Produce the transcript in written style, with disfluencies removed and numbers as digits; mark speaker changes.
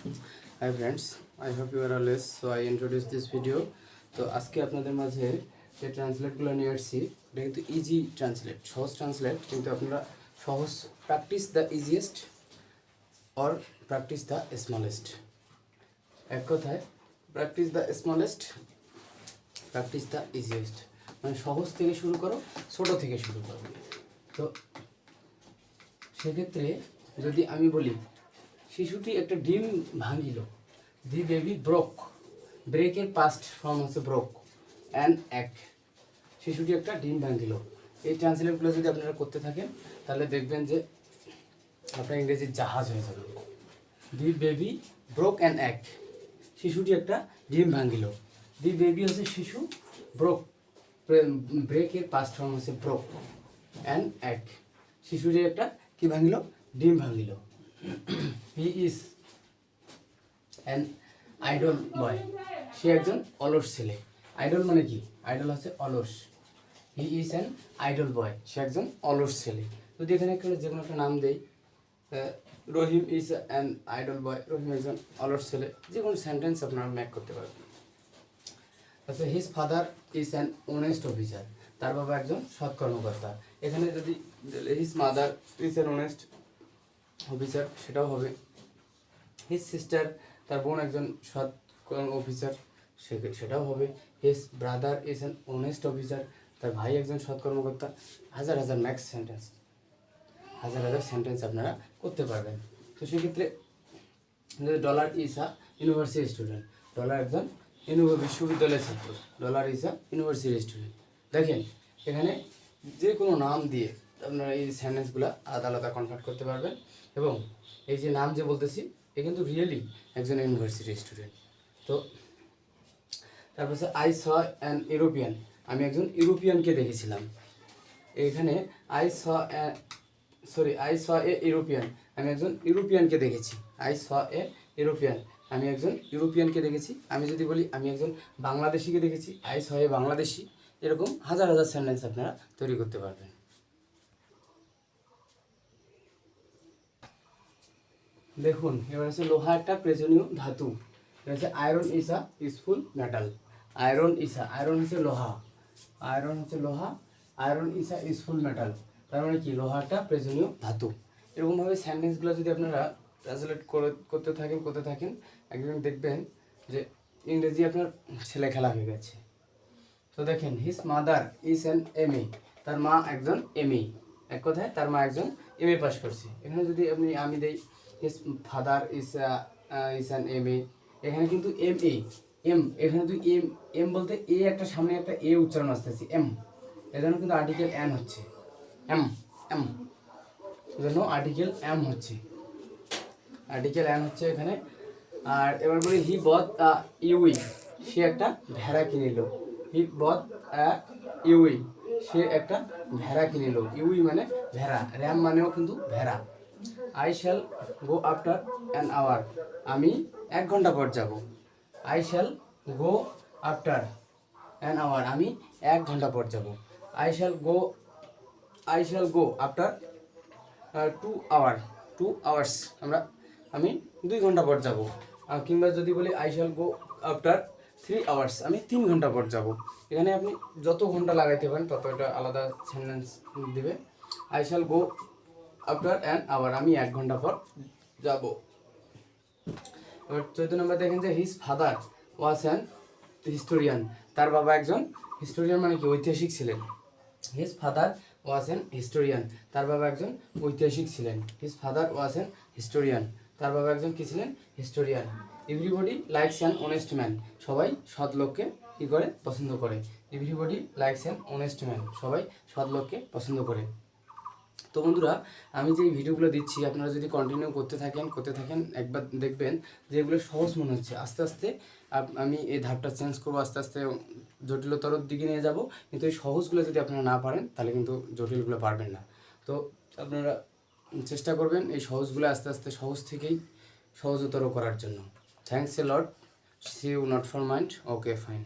Speaker 1: Hi friends, I hope you are all well. So I introduce this video. তো আজকে আপনাদের মাঝে যে ট্রান্সলেটগুলো নিয়ে আসছি এটা কিন্তু ইজি ট্রান্সলেট, সহজ ট্রান্সলেট, কিন্তু আপনারা সহজ practice the easiest or practice the smallest. এক কথায় practice the smallest, practice the easiest, মানে সহজ থেকে শুরু করো, ছোট থেকে শুরু করো। তো সেক্ষেত্রে যদি আমি বলি শিশুটি একটা ডিম ভাঙিল, দি বেবি ব্রোক, ব্রেকের পাস্ট ফর্ম হচ্ছে ব্রোক, অ্যান্ড এক, শিশুটি একটা ডিম ভাঙিল। এই ট্রান্সলেটগুলো যদি আপনারা করতে থাকেন তাহলে দেখবেন যে আপনার ইংরেজির জাহাজ হয়ে যাবে। দি বেবি ব্রোক অ্যান্ড এক, শিশুটি একটা ডিম ভাঙিল। দি বেবি হচ্ছে শিশু, ব্রোক ব্রেকের পাস্ট ফর্ম হচ্ছে ব্রোক, অ্যান্ড এক, শিশুটি একটা কি ভাঙিল? ডিম ভাঙিল। হি ইজ অ্যান আইডল বয়, সে একজন অলস ছেলে। আইডল মানে কি? আইডল হচ্ছে অলস। হি ইজ অ্যান আইডল বয়, সে একজন অলস ছেলে। যদি এখানে একটা যে কোনো একটা নাম দেই, রহিম ইজ অ্যান আইডল বয়, রহিম একজন অলস ছেলে, যে কোনো সেন্টেন্স আপনারা মেক করতে পারবেন। আচ্ছা, his father is an honest officer, তার বাবা একজন সৎ কর্মকর্তা। এখানে যদি his mother is an honest officer সেটাও হবে। হিজ সিস্টার, তার বোন একজন সৎ অফিসার, সেটাও হবে। His brother is an honest officer, তার ভাই একজন সৎ কর্মকর্তা। হাজার হাজার ম্যাক্স সেন্টেন্স, হাজার হাজার সেন্টেন্স আপনারা করতে পারবেন। তো সেক্ষেত্রে dollar is a university student, dollar একজন বিশ্ববিদ্যালয়ের ছাত্র, dollar is a university student. দেখেন এখানে যে কোনো নাম দিয়ে আপনারা এই সেন্টেন্সগুলো আলাদা আলাদা কনভার্ট করতে পারবেন। এবং এই যে নাম যে বলতেছি এ কিন্তু রিয়েলি একজন ইউনিভার্সিটি স্টুডেন্ট। তো তারপর হচ্ছে আই স অ্যান ইউরোপিয়ান, আমি একজন ইউরোপিয়ানকে দেখেছিলাম। এখানে আই স এ ইউরোপিয়ান, আমি একজন ইউরোপিয়ানকে দেখেছি। আই স এ ইউরোপিয়ান, আমি একজন ইউরোপিয়ানকে দেখেছি। আমি যদি বলি আমি একজন বাংলাদেশিকে দেখেছি, আই স এ বাংলাদেশি। এরকম হাজার হাজার সেন্টেন্স আপনারা তৈরি করতে পারবেন। দেখুন এবার হচ্ছে লোহা একটা প্রয়োজনীয় ধাতু। এটা হচ্ছে iron is a useful metal. Iron হচ্ছে লোহা, আয়রন হচ্ছে লোহা, iron is a useful metal. তার মানে কি? লোহাটা প্রয়োজনীয় ধাতু। এরকমভাবে সেন্টেন্সগুলো যদি আপনারা ট্রান্সলেট করতে থাকেন একদিন দেখবেন যে ইংরেজি আপনার ছেলে খেলা হয়ে গেছে। তো দেখেন his mother is an MA, তার মা একজন এমএ। এক কথায় তার মা একজন এমএ পাস করছে। এখানে যদি আমি দেই his father is an MA, এখানে কিন্তু এখানে তুই এম বলতে এ একটা সামনে একটা এ উচ্চারণ আসতেছে এম, এজন্য কিন্তু আর্টিকেল এন হচ্ছে এম, এজন্য আর্টিকেল এম হচ্ছে, আর্টিকেল এন হচ্ছে এখানে। আর এবার বলি হি বথ ইউই, সে একটা ভেড়া কিনিল। হি বথ ইউই, সে একটা ভেড়া কিনিল। ইউই মানে ভেড়া, র্যাম মানেও কিন্তু ভেড়া। I shall go after an hour, আমি 1 ঘন্টা পর যাব। I shall go after an hour, আমি 1 ঘন্টা পর যাব। I shall go after 2 hours, আমি 2 ঘন্টা পর যাব। কিংবা যদি বলি I shall go after 3 hours, আমি 3 ঘন্টা পর যাব। এখানে আপনি যত ঘন্টা লাগাইতে পারেন তত এটা আলাদা সেন্টেন্স দিবে। I shall go after an hour, আমি 1 ঘন্টা পর যাব। এবার 14 নম্বর দেখেন যে his father was an historian, তার বাবা একজন হিস্টোরিয়ান মানে কি? ঐতিহাসিক ছিলেন। His father was an historian, তার বাবা একজন ঐতিহাসিক ছিলেন। His father was an historian, তার বাবা একজন কি ছিলেন? Historian. Everybody likes an honest man, সবাই সৎ লোককে কী করে? পছন্দ করে। Everybody likes an honest man, সবাই সৎ লোককে পছন্দ করে। তো বন্ধুরা, আমি যে ভিডিওগুলো দিচ্ছি আপনারা যদি কন্টিনিউ করতে থাকেন একবার দেখবেন যে এগুলো সহজ মনে হচ্ছে। আস্তে আস্তে আমি এই ধাপটা চেঞ্জ করবো, আস্তে আস্তে জটিলতর দিকে নিয়ে যাব। কিন্তু এই সহজগুলো যদি আপনারা না পারেন তাহলে কিন্তু জটিলগুলো পারবেন না। তো আপনারা চেষ্টা করবেন এই সহজগুলো আস্তে আস্তে সহজ থেকেই সহজতর করার জন্য। Thanks a lot, see you not for mind, okay fine.